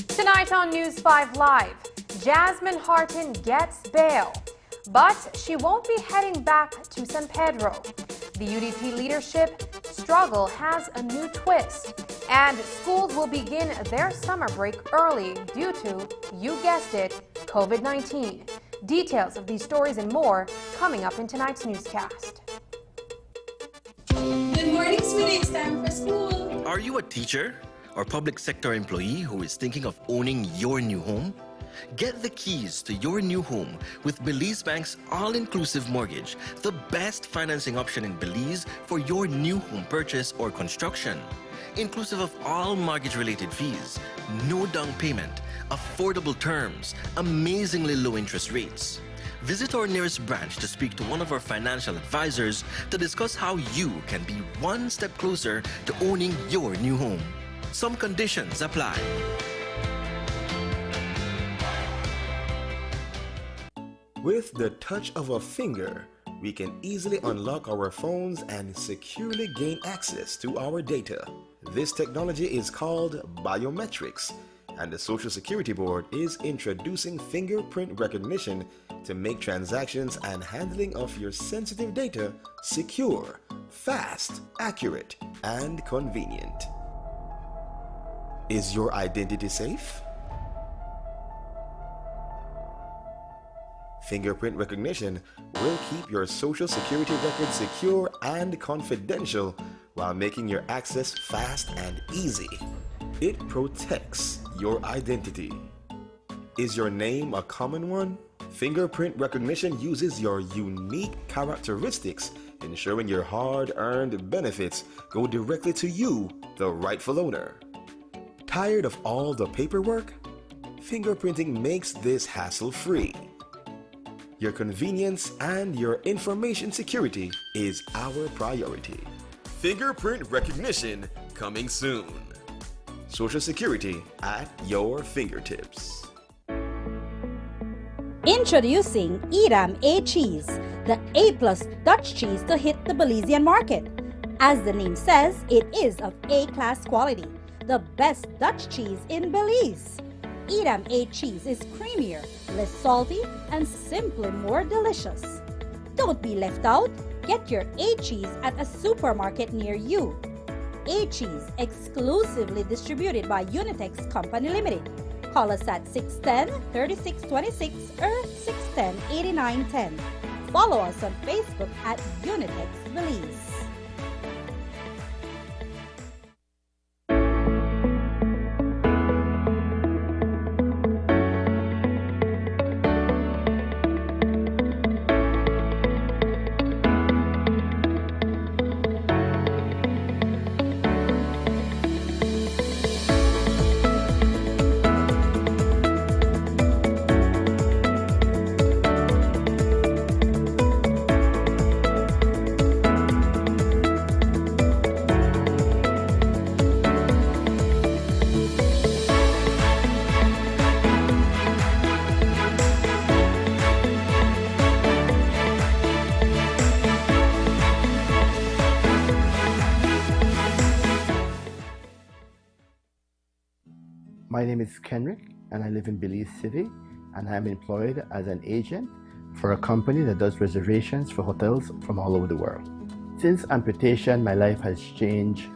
Tonight on News 5 Live, Jasmine Harton gets bail, but she won't be heading back to San Pedro. The UDP leadership struggle has a new twist, and schools will begin their summer break early due to, you guessed it, COVID-19. Details of these stories and more coming up in tonight's newscast. Good morning, sweetie. It's time for school. Are you a teacher or public sector employee who is thinking of owning your new home? Get the keys to your new home with Belize Bank's all-inclusive mortgage, the best financing option in Belize for your new home purchase or construction. Inclusive of all mortgage-related fees, no down payment, affordable terms, amazingly low interest rates. Visit our nearest branch to speak to one of our financial advisors to discuss how you can be one step closer to owning your new home. Some conditions apply. With the touch of a finger, we can easily unlock our phones and securely gain access to our data. This technology is called biometrics, and the Social Security Board is introducing fingerprint recognition to make transactions and handling of your sensitive data secure, fast, accurate, and convenient. Is your identity safe? Fingerprint recognition will keep your social security record secure and confidential while making your access fast and easy. It protects your identity. Is your name a common one? Fingerprint recognition uses your unique characteristics, ensuring your hard-earned benefits go directly to you, the rightful owner. Tired of all the paperwork? Fingerprinting makes this hassle-free. Your convenience and your information security is our priority. Fingerprint recognition coming soon. Social Security at your fingertips. Introducing Edam A cheese, the A+ Dutch cheese to hit the Belizean market. As the name says, it is of A-class quality, the best Dutch cheese in Belize. Edam A cheese is creamier, less salty, and simply more delicious. Don't be left out. Get your A cheese at a supermarket near you. A cheese exclusively distributed by Unitex Company Limited. Call us at 610-3626 or 610-8910. Follow us on Facebook at Unitex Belize. My name is Kenrick, and I live in Belize City, and I'm employed as an agent for a company that does reservations for hotels from all over the world. Since amputation, my life has changed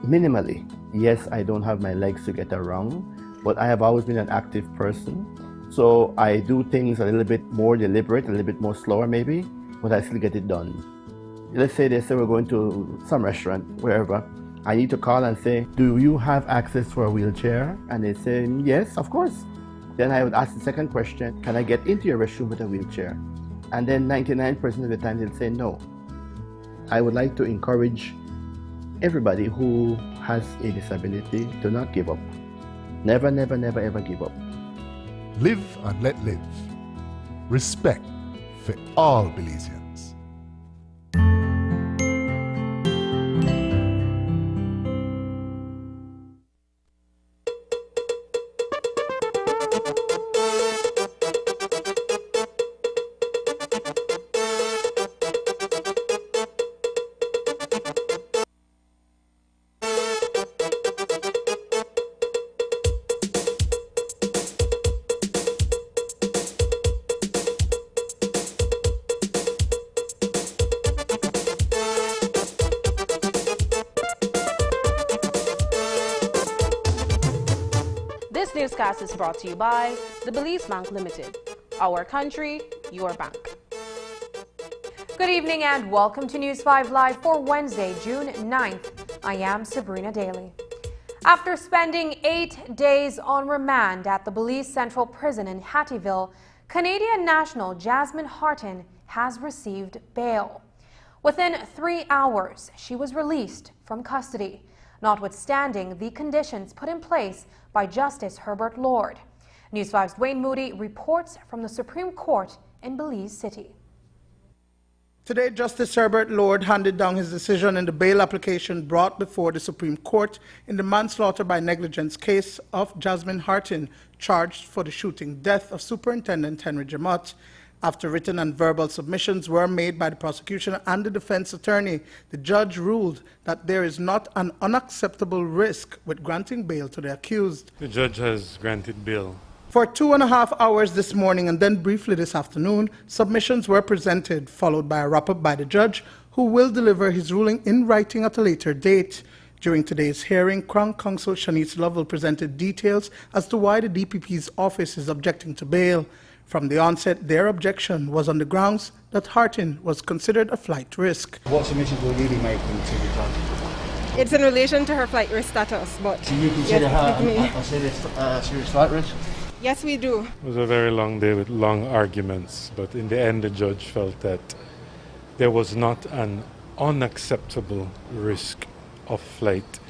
minimally. Yes, I don't have my legs to get around, but I have always been an active person. So I do things a little bit more deliberate, a little bit more slower maybe, but I still get it done. Let's say they say we're going to some restaurant, wherever. I need to call and say, do you have access for a wheelchair? And they say, yes, of course. Then I would ask the second question, can I get into your restroom with a wheelchair? And then 99% of the time they'll say no. I would like to encourage everybody who has a disability to not give up. Never, never, never, ever give up. Live and let live. Respect for all Belizeans. This newscast is brought to you by the Belize Bank Limited. Our country, your bank. Good evening and welcome to News 5 Live for Wednesday, June 9th. I am Sabrina Daly. After spending 8 days on remand at the Belize Central Prison in Hattieville, Canadian national Jasmine Hartin has received bail. Within 3 hours, she was released from custody, notwithstanding the conditions put in place by Justice Herbert Lord. News 5's Dwayne Moody reports from the Supreme Court in Belize City. Today, Justice Herbert Lord handed down his decision in the bail application brought before the Supreme Court in the manslaughter by negligence case of Jasmine Hartin, charged for the shooting death of Superintendent Henry Jamot. After written and verbal submissions were made by the prosecution and the defense attorney, the judge ruled that there is not an unacceptable risk with granting bail to the accused. The judge has granted bail. For 2.5 hours this morning and then briefly this afternoon, submissions were presented, followed by a wrap-up by the judge, who will deliver his ruling in writing at a later date. During today's hearing, Crown Counsel Shanice Lovell presented details as to why the DPP's office is objecting to bail. From the onset, their objection was on the grounds that Hartin was considered a flight risk. What submissions will you be making to the judge? It's in relation to her flight risk status, but... Do you consider her a serious flight risk? Yes, we do. It was a very long day with long arguments, but in the end the judge felt that there was not an unacceptable risk of flight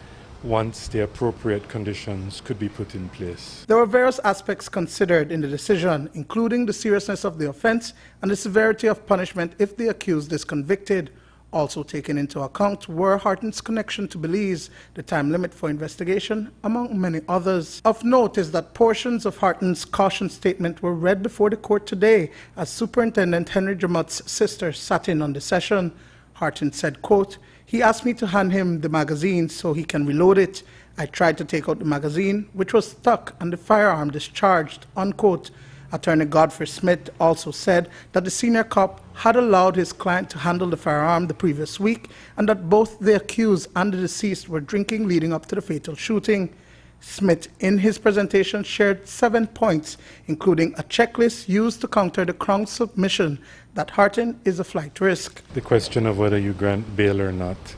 once the appropriate conditions could be put in place. There were various aspects considered in the decision, including the seriousness of the offense and the severity of punishment if the accused is convicted. Also taken into account were Hartin's connection to Belize, the time limit for investigation, among many others. Of note is that portions of Hartin's caution statement were read before the court today as Superintendent Henry Dramott's sister sat in on the session. Hartin said, quote, "He asked me to hand him the magazine so he can reload it. I tried to take out the magazine, which was stuck, and the firearm discharged," unquote. Attorney Godfrey Smith also said that the senior cop had allowed his client to handle the firearm the previous week and that both the accused and the deceased were drinking leading up to the fatal shooting. Smith, in his presentation, shared 7 points, including a checklist used to counter the Crown's submission that Hartin is a flight risk. The question of whether you grant bail or not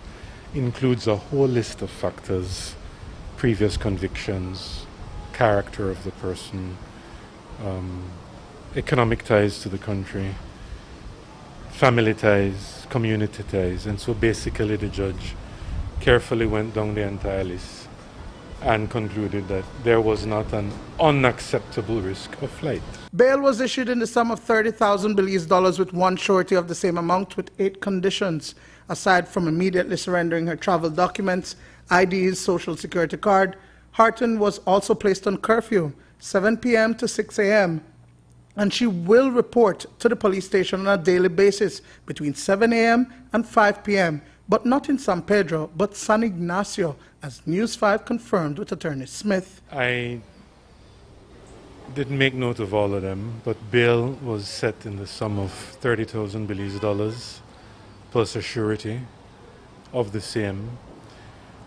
includes a whole list of factors: previous convictions, character of the person, economic ties to the country, family ties, community ties, and so basically the judge carefully went down the entire list and concluded that there was not an unacceptable risk of flight. Bail was issued in the sum of 30,000 Belize dollars with one surety of the same amount with 8 conditions. Aside from immediately surrendering her travel documents, IDs, social security card, Hartin was also placed on curfew, 7 p.m. to 6 a.m., and she will report to the police station on a daily basis between 7 a.m. and 5 p.m., but not in San Pedro, but San Ignacio, as News 5 confirmed with Attorney Smith. I didn't make note of all of them, but bail was set in the sum of 30,000 Belize dollars plus a surety of the same,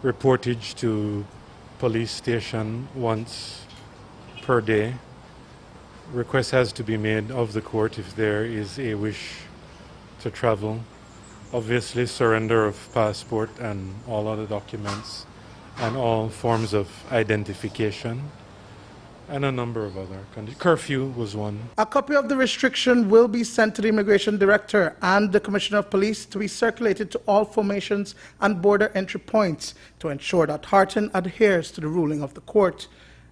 reportage to police station once per day. Request has to be made of the court if there is a wish to travel. Obviously, surrender of passport and all other documents and all forms of identification, and a number of other conditions. Curfew was one. A copy of the restriction will be sent to the Immigration Director and the Commissioner of Police to be circulated to all formations and border entry points to ensure that Hartin adheres to the ruling of the court.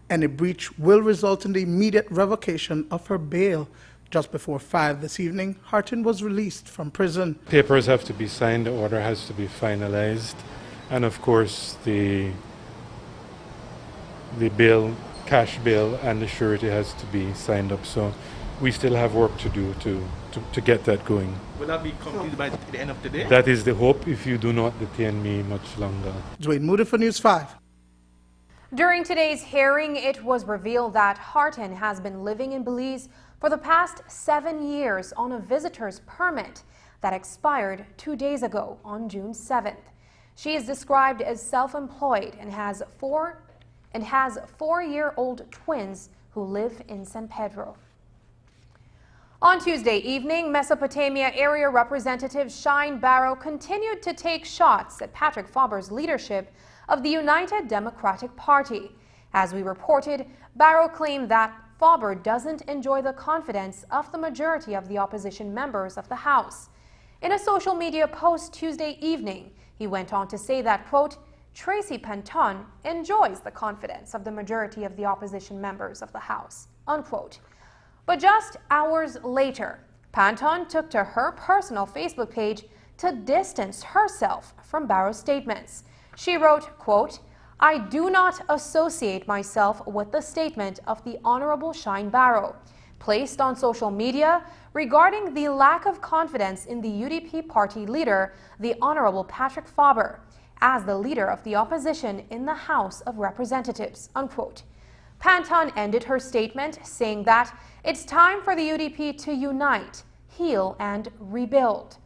Any breach will result in the immediate revocation of her bail. Just before 5 this evening, Hartin was released from prison. Papers have to be signed, the order has to be finalized, and of course the bail, cash bail, and the surety has to be signed up. So we still have work to do to get that going. Will that be completed by the end of the day? That is the hope, if you do not detain me much longer. Dwayne Moody for News 5. During today's hearing, it was revealed that Hartin has been living in Belize for the past 7 years on a visitor's permit that expired 2 days ago on June 7th. She is described as self-employed and has 4-year-old twins who live in San Pedro. On Tuesday evening, Mesopotamia Area Representative Shine Barrow continued to take shots at Patrick Faber's leadership of the United Democratic Party. As we reported, Barrow claimed that Faber doesn't enjoy the confidence of the majority of the opposition members of the House. In a social media post Tuesday evening, he went on to say that, quote, Tracy Panton enjoys the confidence of the majority of the opposition members of the House, unquote. But just hours later, Panton took to her personal Facebook page to distance herself from Barrow's statements. She wrote, quote, I do not associate myself with the statement of the Honorable Shine Barrow, placed on social media regarding the lack of confidence in the UDP party leader, the Honorable Patrick Faber, as the leader of the opposition in the House of Representatives, unquote. Panton ended her statement saying that it's time for the UDP to unite, heal, and rebuild.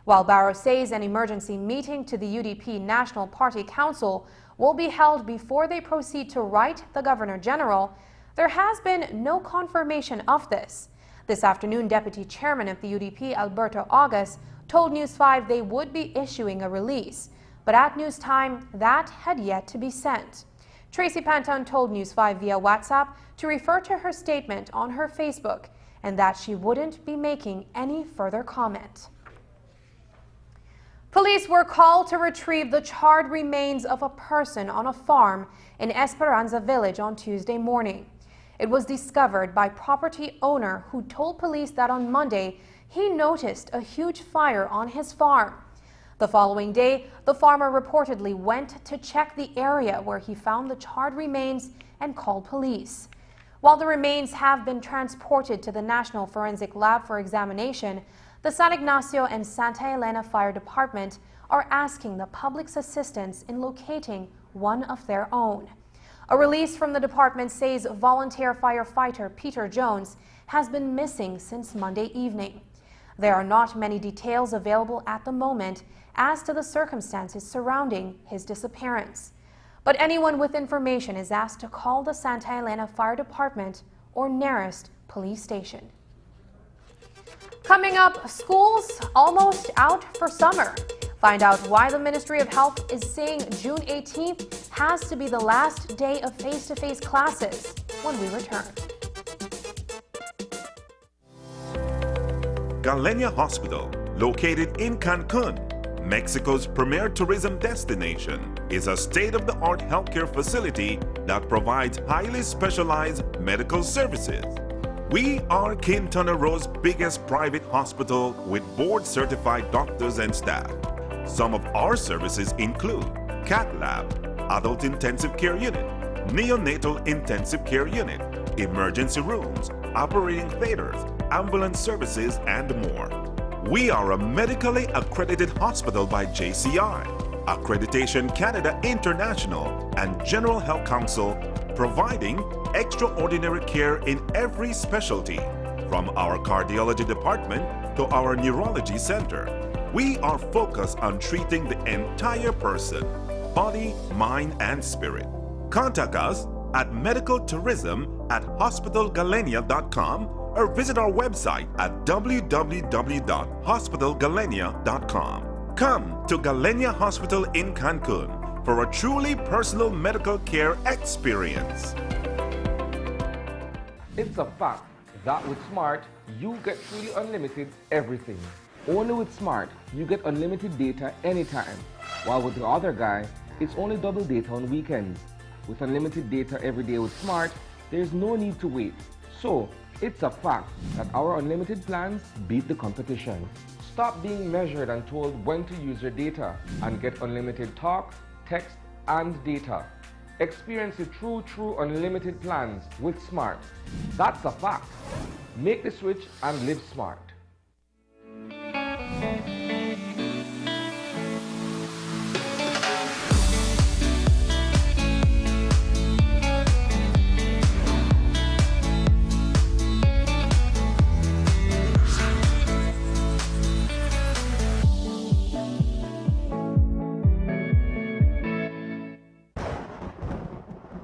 While Barrow says an emergency meeting to the UDP National Party Council will be held before they proceed to write the Governor General, there has been no confirmation of this. This afternoon, Deputy Chairman of the UDP, Alberto August, told News 5 they would be issuing a release, but at news time, that had yet to be sent. Tracy Panton told News 5 via WhatsApp to refer to her statement on her Facebook and that she wouldn't be making any further comment. Police were called to retrieve the charred remains of a person on a farm in Esperanza Village on Tuesday morning. It was discovered by property owner who told police that on Monday he noticed a huge fire on his farm. The following day, the farmer reportedly went to check the area where he found the charred remains and called police. While the remains have been transported to the National Forensic Lab for examination, the San Ignacio and Santa Elena Fire Department are asking the public's assistance in locating one of their own. A release from the department says volunteer firefighter Peter Jones has been missing since Monday evening. There are not many details available at the moment as to the circumstances surrounding his disappearance. But anyone with information is asked to call the Santa Elena Fire Department or nearest police station. Coming up, schools almost out for summer. Find out why the Ministry of Health is saying June 18th has to be the last day of face-to-face classes when we return. Galenia Hospital, located in Cancun, Mexico's premier tourism destination, is a state-of-the-art healthcare facility that provides highly specialized medical services. We are Quintana Roo's biggest private hospital with board-certified doctors and staff. Some of our services include Cath Lab, Adult Intensive Care Unit, Neonatal Intensive Care Unit, emergency rooms, operating theaters, ambulance services, and more. We are a medically accredited hospital by JCI, Accreditation Canada International, and General Health Council, providing extraordinary care in every specialty, from our cardiology department to our neurology center. We are focused on treating the entire person, body, mind, and spirit. Contact us at medicaltourism@hospitalgalenia.com or visit our website at www.hospitalgalenia.com. Come to Galenia Hospital in Cancun for a truly personal medical care experience. It's a fact that with Smart, you get truly unlimited everything. Only with Smart, you get unlimited data anytime. While with the other guy, it's only double data on weekends. With unlimited data every day with Smart, there's no need to wait. So, it's a fact that our unlimited plans beat the competition. Stop being measured and told when to use your data and get unlimited talk, text, and data. Experience the true unlimited plans with Smart. That's a fact. Make the switch and live smart.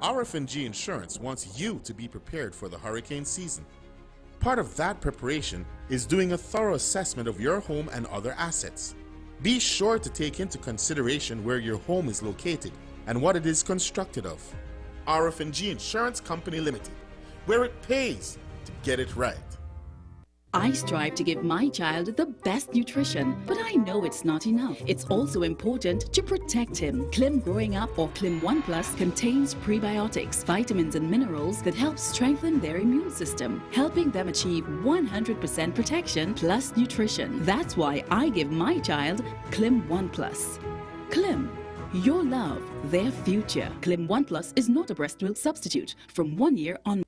RF&G Insurance wants you to be prepared for the hurricane season. Part of that preparation is doing a thorough assessment of your home and other assets. Be sure to take into consideration where your home is located and what it is constructed of. RF&G Insurance Company Limited, where it pays to get it right. I strive to give my child the best nutrition, but I know it's not enough. It's also important to protect him. Clim Growing Up or Clim 1 Plus contains prebiotics, vitamins and minerals that help strengthen their immune system, helping them achieve 100% protection plus nutrition. That's why I give my child Clim 1 Plus. Clim, your love, their future. Clim 1 Plus is not a breast milk substitute from 1 year on.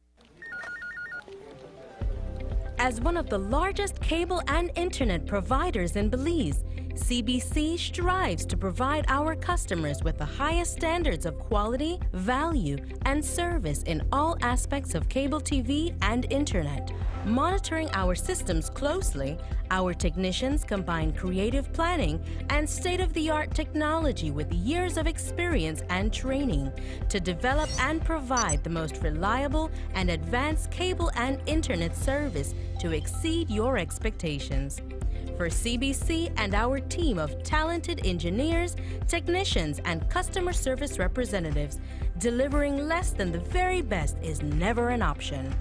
As one of the largest cable and internet providers in Belize, CBC strives to provide our customers with the highest standards of quality, value, and service in all aspects of cable TV and internet. Monitoring our systems closely, our technicians combine creative planning and state-of-the-art technology with years of experience and training to develop and provide the most reliable and advanced cable and internet service to exceed your expectations. For CBC and our team of talented engineers, technicians, and customer service representatives, delivering less than the very best is never an option.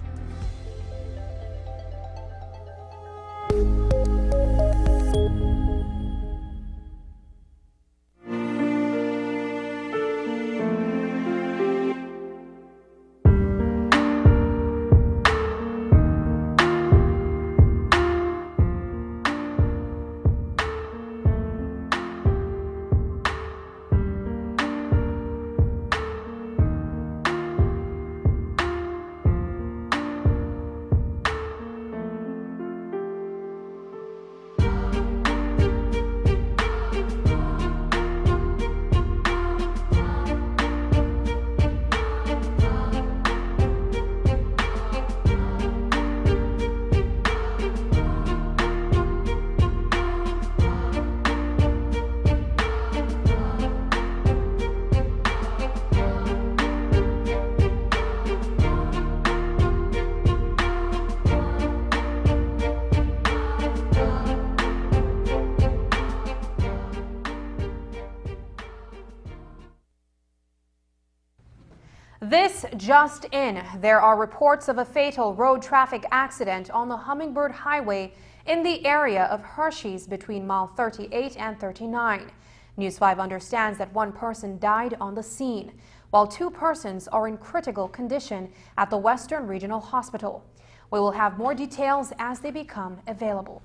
This just in, there are reports of a fatal road traffic accident on the Hummingbird Highway in the area of Hershey's between mile 38 and 39. News 5 understands that one person died on the scene, while 2 persons are in critical condition at the Western Regional Hospital. We will have more details as they become available.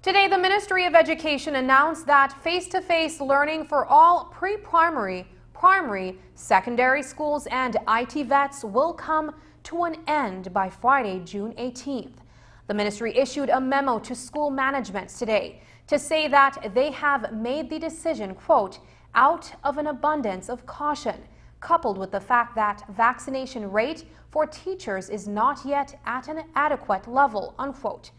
Today, the Ministry of Education announced that face-to-face learning for all pre-primary, primary, secondary schools and IT vets will come to an end by Friday, June 18th. The ministry issued a memo to school managements today to say that they have made the decision, quote, out of an abundance of caution, coupled with the fact that vaccination rate for teachers is not yet at an adequate level, unquote.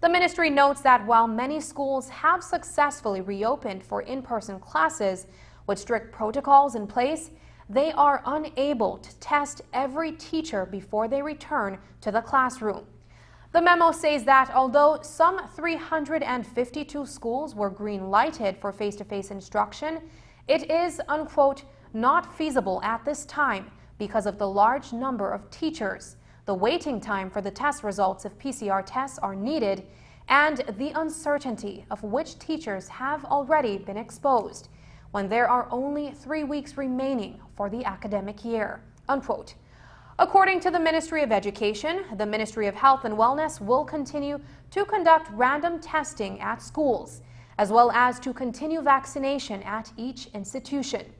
The ministry notes that while many schools have successfully reopened for in-person classes with strict protocols in place, they are unable to test every teacher before they return to the classroom. The memo says that although some 352 schools were green-lighted for face-to-face instruction, it is, unquote, not feasible at this time because of the large number of teachers, the waiting time for the test results if PCR tests are needed, and the uncertainty of which teachers have already been exposed when there are only 3 weeks remaining for the academic year, unquote. According to the Ministry of Education, the Ministry of Health and Wellness will continue to conduct random testing at schools, as well as to continue vaccination at each institution.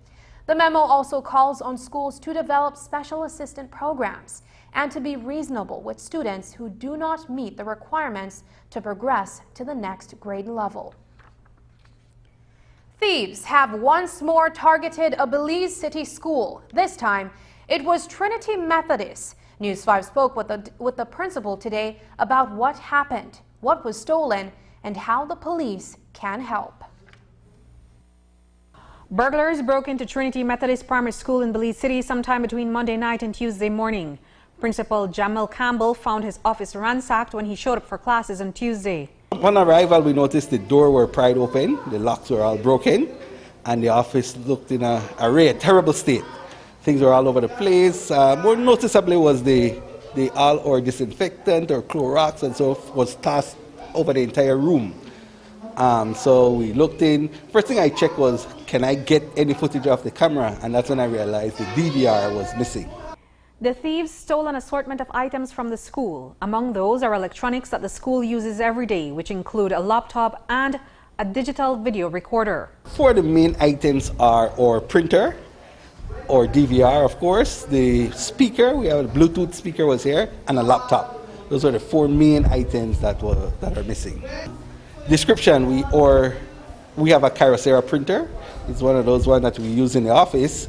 The memo also calls on schools to develop special assistant programs and to be reasonable with students who do not meet the requirements to progress to the next grade level. Thieves have once more targeted a Belize City school. This time, it was Trinity Methodist. News 5 spoke with the principal today about what happened, what was stolen, and how the police can help. Burglars broke into Trinity Methodist Primary School in Belize City sometime between Monday night and Tuesday morning. Principal Jamal Campbell found his office ransacked when he showed up for classes on Tuesday. Upon arrival, we noticed the door were pried open, the locks were all broken, and the office looked in a terrible state. Things were all over the place. More noticeably was the all-or disinfectant or Clorox and so was tossed over the entire room. So we looked in. First thing I checked was, can I get any footage off the camera? And that's when I realized the DVR was missing. The thieves stole an assortment of items from the school. Among those are electronics that the school uses every day, which include a laptop and a digital video recorder. 4 of the main items are our printer, or DVR, of course, the speaker, we have a Bluetooth speaker was here, and a laptop. Those are the 4 main items that are missing. description, we have a Caracera printer. It's one of those ones that we use in the office.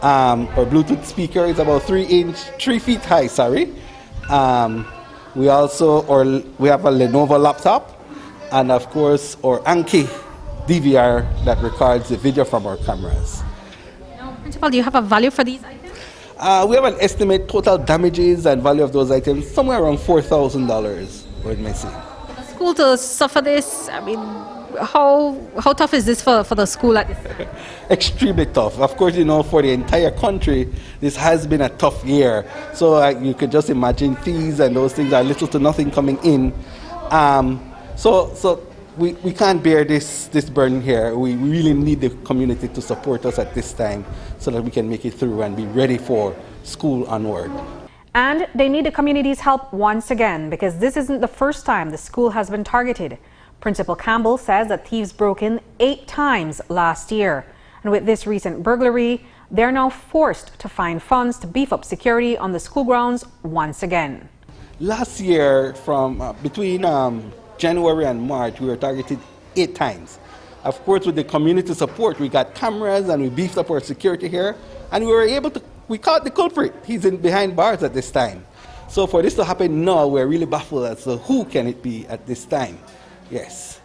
Our Bluetooth speaker is about 3 feet high, sorry. We have a Lenovo laptop, and of course our Anki DVR that records the video from our cameras. Now, Principal, do you have a value for these items? We have an estimate total damages and value of those items somewhere around $4,000, what may say. For the school to suffer this, I mean, how tough is this for the school at this time? Extremely tough. Of course, you know, for the entire country, this has been a tough year. So you could just imagine fees and those things are little to nothing coming in. So we can't bear this burden here. We really need the community to support us at this time so that we can make it through and be ready for school onward. And they need the community's help once again, because this isn't the first time the school has been targeted. Principal Campbell says that thieves broke in 8 times last year. And with this recent burglary, they're now forced to find funds to beef up security on the school grounds once again. Last year, from between January and March, we were targeted 8 times. Of course, with the community support, we got cameras and we beefed up our security here. And we caught the culprit. He's behind bars at this time. So for this to happen now, we're really baffled as to who can it be at this time. Yes.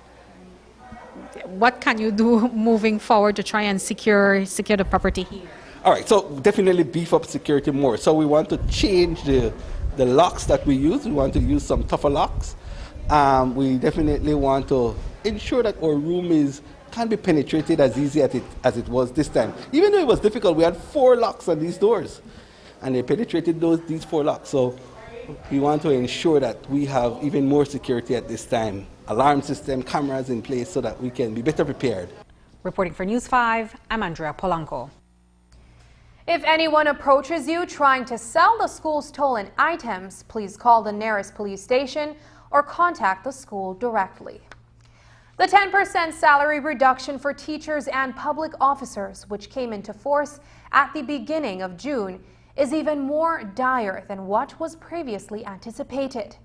What can you do moving forward to try and secure the property here? All right, so definitely beef up security more. So we want to change the locks that we use. We want to use some tougher locks. We definitely want to ensure that our room can't be penetrated as easy as it was this time. Even though it was difficult, we had 4 locks on these doors, and they penetrated these 4 locks. So we want to ensure that we have even more security at this time. Alarm system, cameras in place so that we can be better prepared. Reporting for News 5, I'm Andrea Polanco. If anyone approaches you trying to sell the school's stolen items, please call the nearest police station or contact the school directly. The 10% salary reduction for teachers and public officers, which came into force at the beginning of June, is even more dire than what was previously anticipated.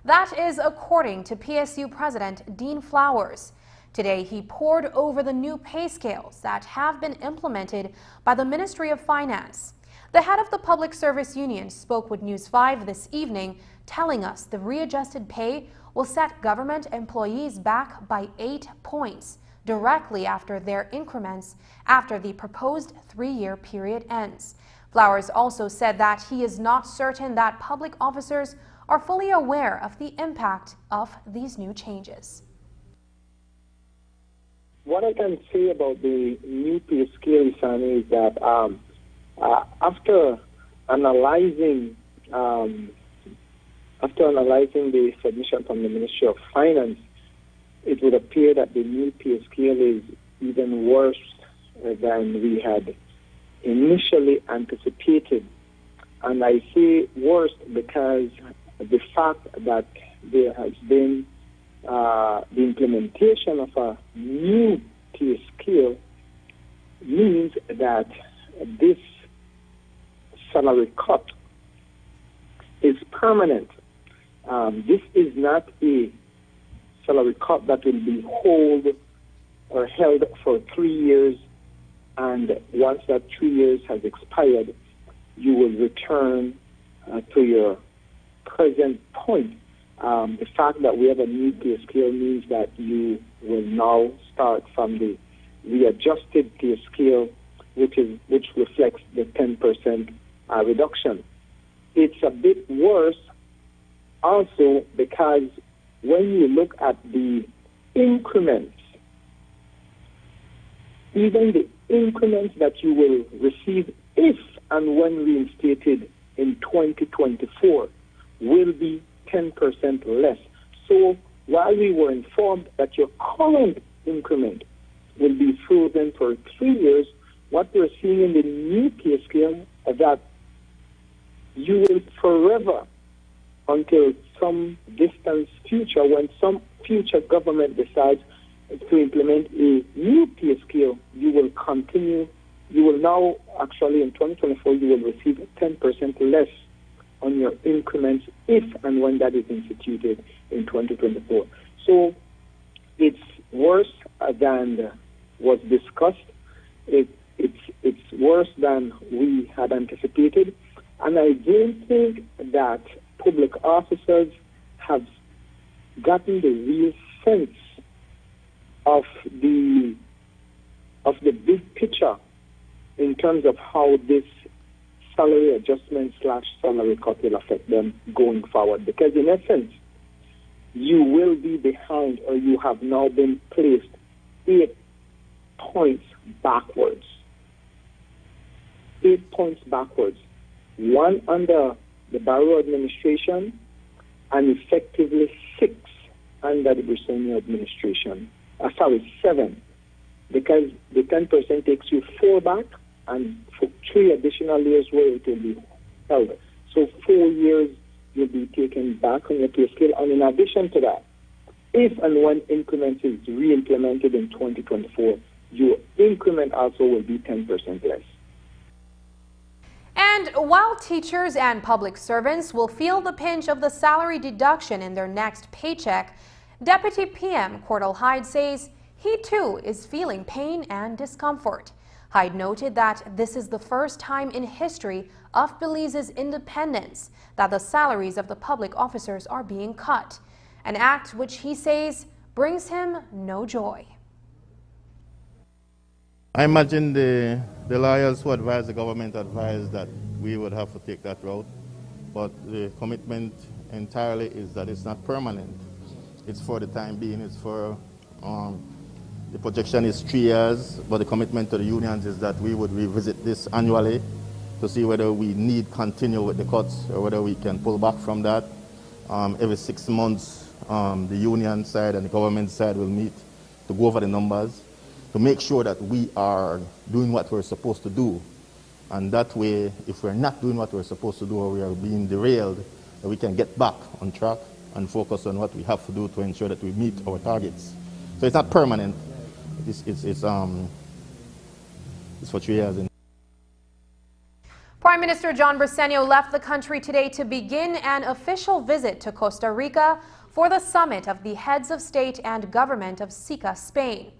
That is according to PSU President Dean Flowers. Today, he pored over the new pay scales that have been implemented by the Ministry of Finance. The head of the Public Service Union spoke with News 5 this evening, telling us the readjusted pay will set government employees back by 8 points directly after their increments after the proposed 3-year period ends. Flowers also said that he is not certain that public officers are fully aware of the impact of these new changes. What I can say about the new pay scale, Sani, is that after analyzing the submission from the Ministry of Finance, it would appear that the new pay scale is even worse than we had initially anticipated. And I say worse because the fact that there has been the implementation of a new pay scale means that this salary cut is permanent. This is not a salary cut that will be held for 3 years, and once that 3 years has expired, you will return to your present point. The fact that we have a new pay scale means that you will now start from the readjusted pay scale, which reflects the 10% reduction. It's a bit worse also because when you look at the increments, even the increments that you will receive if and when reinstated in 2024 will be 10% less. So while we were informed that your current increment will be frozen for 3 years, what we're seeing in the new pay scale is that you will forever, until some distant future, when some future government decides to implement a new pay scale, you will continue. You will now, actually in 2024, you will receive 10% less on your increments if and when that is instituted in 2024. So It's worse than was discussed. It's worse than we had anticipated. And I don't think that public officers have gotten the real sense of the big picture in terms of how this salary adjustment / salary cut will affect them going forward. Because in essence, you will be behind, or you have now been placed 8 points backwards. 8 points backwards. 1 under the Barrow administration and effectively 6 under the Briceño administration. 7. Because the 10% takes you 4 back, and for 3 additional years where it will be held. So 4 years you'll be taken back on your pay scale. And in addition to that, if and when increment is re-implemented in 2024, your increment also will be 10% less. And while teachers and public servants will feel the pinch of the salary deduction in their next paycheck, Deputy PM Cordell Hyde says he too is feeling pain and discomfort. Hyde noted that this is the first time in history of Belize's independence that the salaries of the public officers are being cut, an act which he says brings him no joy. I imagine the lawyers who advised the government advised that we would have to take that route, but the commitment entirely is that it's not permanent. It's for the time being. It's for the projection is 3 years, but the commitment to the unions is that we would revisit this annually to see whether we need continue with the cuts or whether we can pull back from that. Every 6 months, the union side and the government side will meet to go over the numbers to make sure that we are doing what we're supposed to do. And that way, if we're not doing what we're supposed to do or we are being derailed, we can get back on track and focus on what we have to do to ensure that we meet our targets. So it's not permanent. It's for 3 years. Prime Minister John Briceño left the country today to begin an official visit to Costa Rica for the summit of the heads of state and government of SICA, Spain.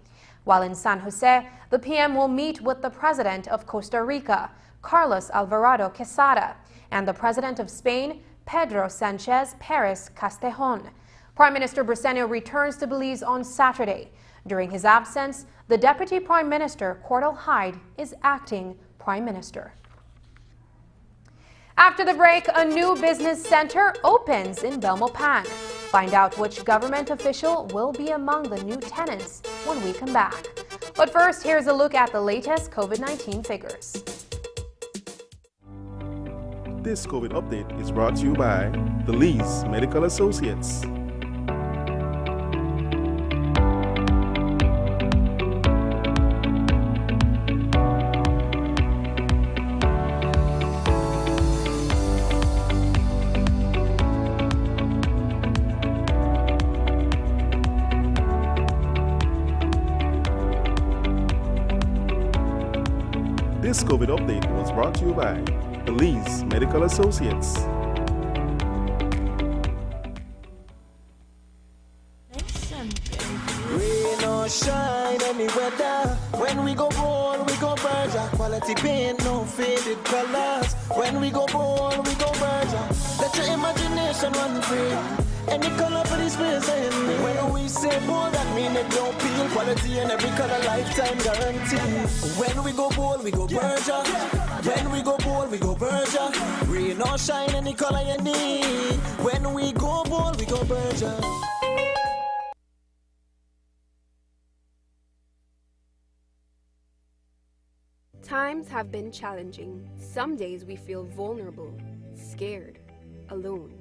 While in San Jose, the PM will meet with the president of Costa Rica, Carlos Alvarado Quesada, and the president of Spain, Pedro Sanchez Perez Castejon. Prime Minister Briceño returns to Belize on Saturday. During his absence, the Deputy Prime Minister, Cordell Hyde, is acting Prime Minister. After the break, a new business center opens in Belmopan. Find out which government official will be among the new tenants when we come back. But first, here's a look at the latest COVID-19 figures. This COVID update is brought to you by the Lees Medical Associates. This COVID update was brought to you by the Lees Medical Associates. Rain or shine, any weather. When we go ball, we go Berger. Quality paint, no faded colors. When we go ball, we go Berger. Let your imagination run free. Any color for this place, when we say ball, that mean it don't peel. Quality in every color, lifetime guarantee. When we go ball, we go Berger. When we go ball, we go Berger. Rain or shine, any color you need. When we go ball, we go Berger. Times have been challenging. Some days we feel vulnerable, scared, alone.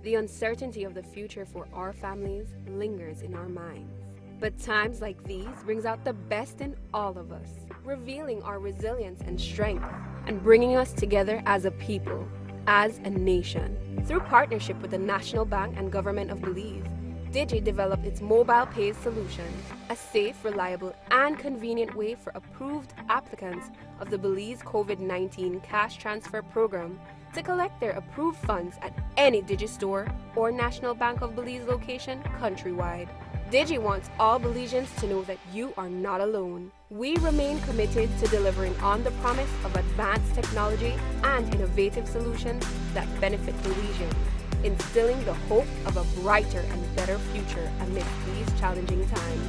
The uncertainty of the future for our families lingers in our minds. But times like these brings out the best in all of us, revealing our resilience and strength, and bringing us together as a people, as a nation. Through partnership with the National Bank and Government of Belize, Digi developed its mobile pay solution, a safe, reliable, and convenient way for approved applicants of the Belize COVID-19 cash transfer program to collect their approved funds at any Digi store or National Bank of Belize location countrywide. Digi wants all Belizeans to know that you are not alone. We remain committed to delivering on the promise of advanced technology and innovative solutions that benefit Belizeans, instilling the hope of a brighter and better future amidst these challenging times.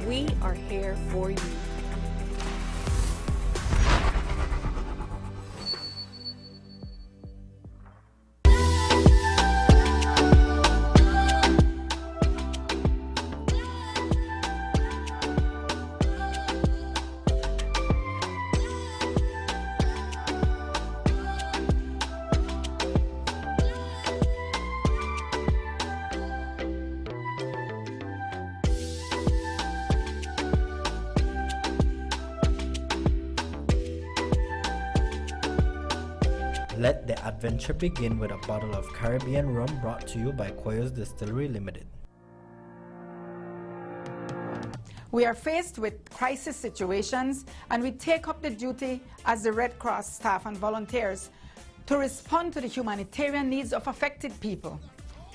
We are here for you. Let the adventure begin with a bottle of Caribbean rum brought to you by Koyo's Distillery Limited. We are faced with crisis situations, and we take up the duty as the Red Cross staff and volunteers to respond to the humanitarian needs of affected people.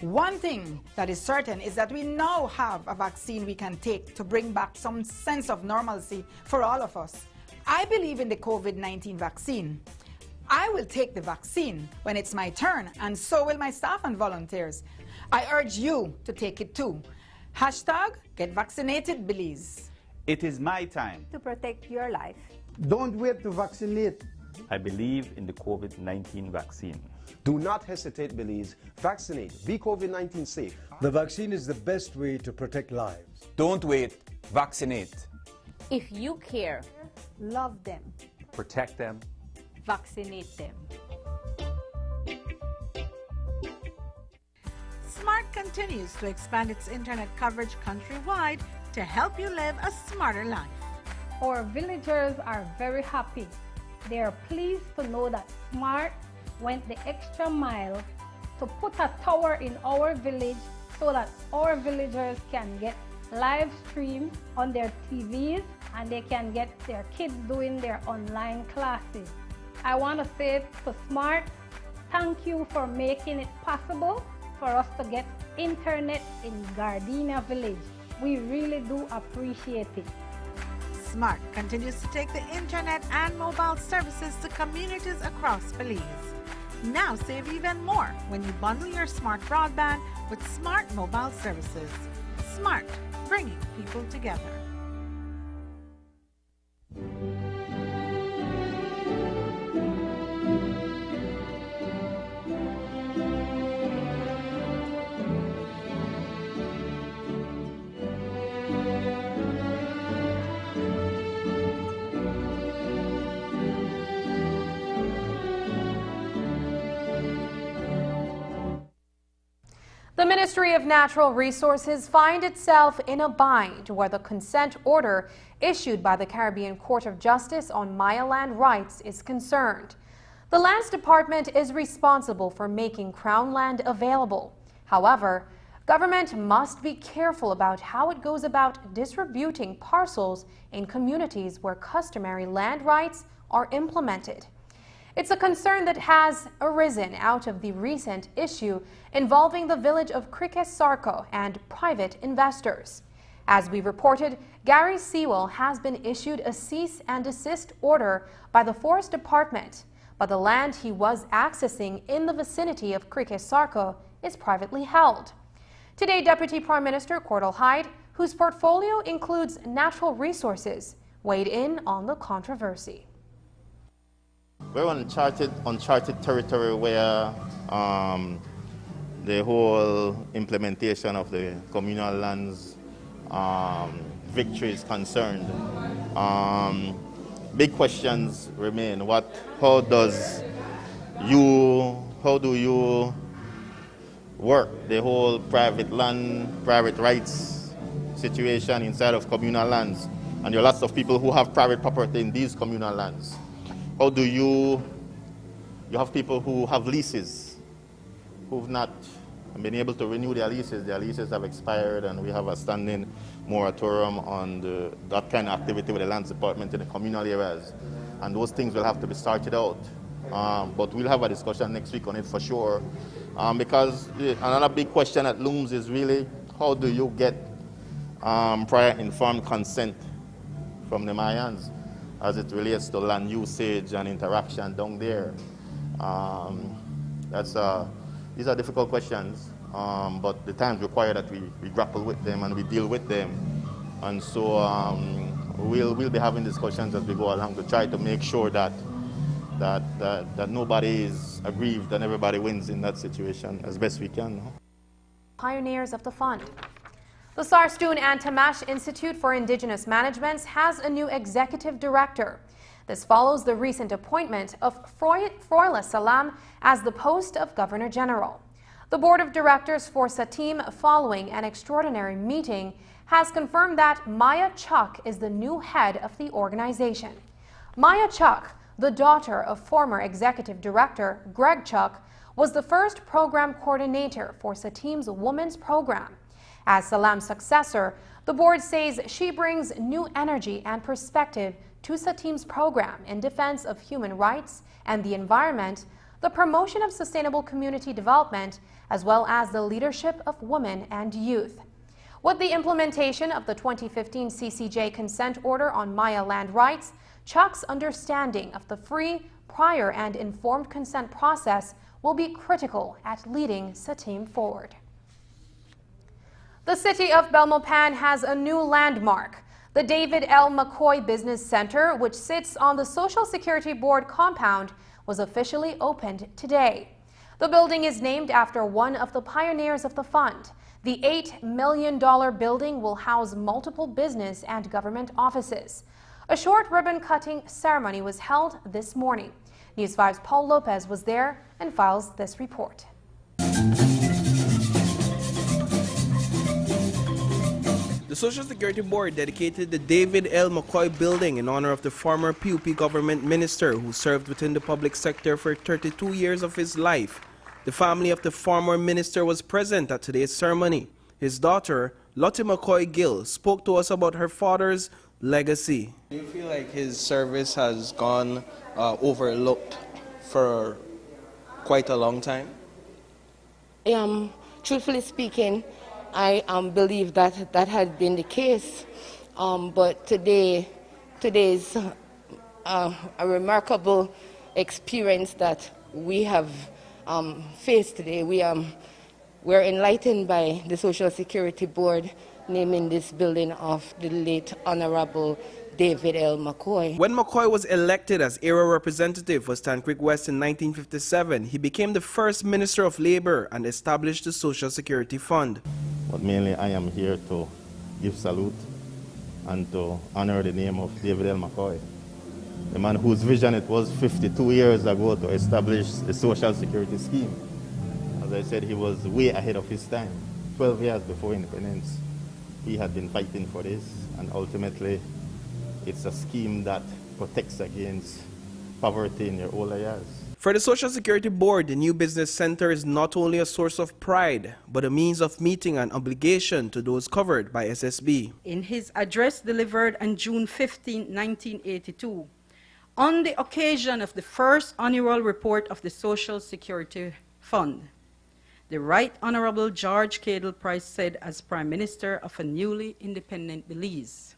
One thing that is certain is that we now have a vaccine we can take to bring back some sense of normalcy for all of us. I believe in the COVID-19 vaccine. I will take the vaccine when it's my turn, and so will my staff and volunteers. I urge you to take it too. Hashtag Get Vaccinated Belize. It is my time to protect your life. Don't wait to vaccinate. I believe in the COVID-19 vaccine. Do not hesitate, Belize. Vaccinate. Be COVID-19 safe. The vaccine is the best way to protect lives. Don't wait. Vaccinate. If you care, love them, protect them, vaccinate them. Smart continues to expand its internet coverage countrywide to help you live a smarter life. Our villagers are very happy. They are pleased to know that Smart went the extra mile to put a tower in our village so that our villagers can get live stream on their TVs and they can get their kids doing their online classes. I want to say to Smart, thank you for making it possible for us to get internet in Gardenia Village. We really do appreciate it. Smart continues to take the internet and mobile services to communities across Belize. Now save even more when you bundle your Smart broadband with Smart mobile services. Smart, bringing people together. The Ministry of Natural Resources finds itself in a bind where the consent order issued by the Caribbean Court of Justice on Maya land rights is concerned. The Lands Department is responsible for making Crown land available. However, government must be careful about how it goes about distributing parcels in communities where customary land rights are implemented. It's a concern that has arisen out of the recent issue involving the village of Cricket-Sarko and private investors. As we reported, Gary Sewell has been issued a cease and desist order by the Forest Department, but the land he was accessing in the vicinity of Cricket-Sarko is privately held. Today, Deputy Prime Minister Cordell Hyde, whose portfolio includes natural resources, weighed in on the controversy. We're on uncharted territory where the whole implementation of the communal lands victory is concerned. Big questions remain. How do you work the whole private land, private rights situation inside of communal lands? And there are lots of people who have private property in these communal lands. How do you have people who have leases, who've not been able to renew their leases have expired, and we have a standing moratorium on that kind of activity with the Lands Department in the communal areas. And those things will have to be started out. But we'll have a discussion next week on it for sure. Because another big question that looms is really how do you get prior informed consent from the Mayans as it relates to land usage and interaction down there. These are difficult questions, but the times require that we grapple with them and we deal with them. And so we'll be having discussions as we go along to try to make sure that nobody is aggrieved and everybody wins in that situation as best we can. Pioneers of the fund. The Sarstoon and Tamash Institute for Indigenous Management has a new executive director. This follows the recent appointment of Froila Salam as the post of Governor General. The board of directors for Satim, following an extraordinary meeting, has confirmed that Maya Chuck is the new head of the organization. Maya Chuck, the daughter of former executive director Greg Chuck, was the first program coordinator for Satim's women's program. As Salam's successor, the board says she brings new energy and perspective to Satim's program in defense of human rights and the environment, the promotion of sustainable community development, as well as the leadership of women and youth. With the implementation of the 2015 CCJ consent order on Maya land rights, Chuck's understanding of the free, prior, and informed consent process will be critical at leading Satim forward. The city of Belmopan has a new landmark. The David L. McCoy Business Center, which sits on the Social Security Board compound, was officially opened today. The building is named after one of the pioneers of the fund. The $8 million building will house multiple business and government offices. A short ribbon-cutting ceremony was held this morning. News 5's Paul Lopez was there and files this report. The Social Security Board dedicated the David L. McCoy building in honor of the former PUP government minister who served within the public sector for 32 years of his life. The family of the former minister was present at today's ceremony. His daughter, Lottie McCoy Gill, spoke to us about her father's legacy. Do you feel like his service has gone overlooked for quite a long time? Truthfully speaking, I believe that had been the case, but today's a remarkable experience that we have faced today. We're enlightened by the Social Security Board naming this building of the late Honorable David L. McCoy. When McCoy was elected as area representative for Stand Creek West in 1957, he became the first Minister of Labor and established the Social Security Fund. But mainly I am here to give salute and to honor the name of David L. McCoy, the man whose vision it was 52 years ago to establish the Social Security scheme. As I said, he was way ahead of his time. 12 years before independence, he had been fighting for this, and ultimately it's a scheme that protects against poverty in your older years. For the Social Security Board, the new business center is not only a source of pride, but a means of meeting an obligation to those covered by SSB. In his address delivered on June 15, 1982, on the occasion of the first annual report of the Social Security Fund, the Right Honorable George Cadle Price said as Prime Minister of a newly independent Belize,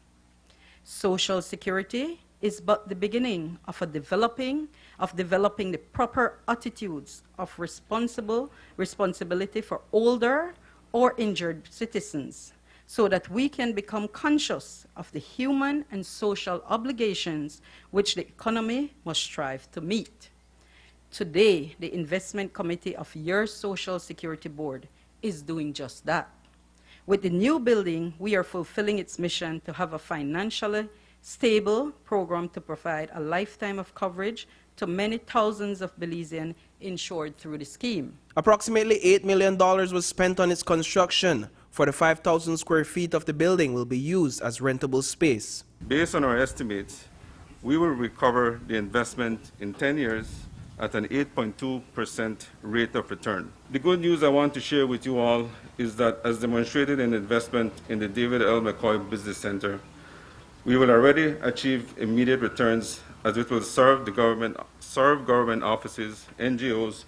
Social Security is but the beginning of developing the proper attitudes of responsibility for older or injured citizens, so that we can become conscious of the human and social obligations which the economy must strive to meet. Today, the Investment Committee of your Social Security Board is doing just that. With the new building, we are fulfilling its mission to have a financially stable program to provide a lifetime of coverage to many thousands of Belizeans insured through the scheme. Approximately $8 million was spent on its construction. 45,000 square feet of the building will be used as rentable space. Based on our estimates, we will recover the investment in 10 years at an 8.2% rate of return. The good news I want to share with you all is that, as demonstrated in investment in the David L. McCoy Business Center, we will already achieve immediate returns, as it will serve government offices, NGOs,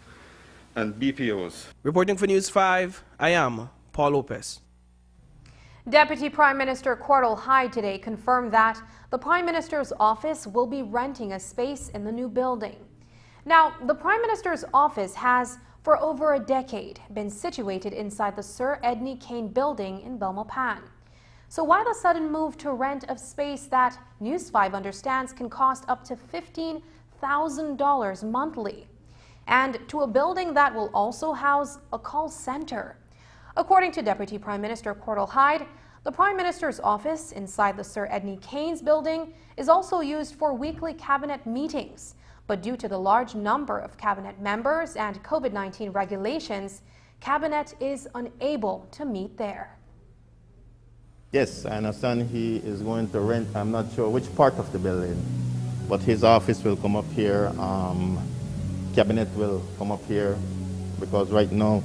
and BPOs. Reporting for News 5, I am Paul Lopez. Deputy Prime Minister Cordell Hyde today confirmed that the Prime Minister's office will be renting a space in the new building. Now, the Prime Minister's office has, for over a decade, been situated inside the Sir Edney Kane building in Belmopan. So why the sudden move to rent of space that News 5 understands can cost up to $15,000 monthly? And to a building that will also house a call center. According to Deputy Prime Minister Cordell Hyde, the Prime Minister's office inside the Sir Edney Kane's building is also used for weekly cabinet meetings. But due to the large number of cabinet members and COVID-19 regulations, cabinet is unable to meet there. Yes, I understand he is going to rent, I'm not sure which part of the building, but his office will come up here, cabinet will come up here, because right now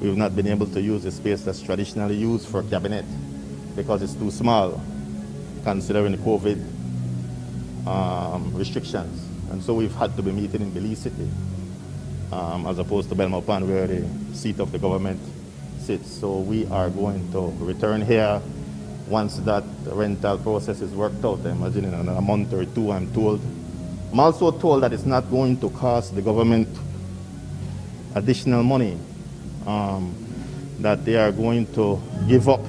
we've not been able to use the space that's traditionally used for cabinet because it's too small considering the COVID restrictions. And so we've had to be meeting in Belize City as opposed to Belmopan where the seat of the government sits. So we are going to return here once that rental process is worked out. I imagine in a month or two, I'm told. I'm also told that it's not going to cost the government additional money, that they are going to give up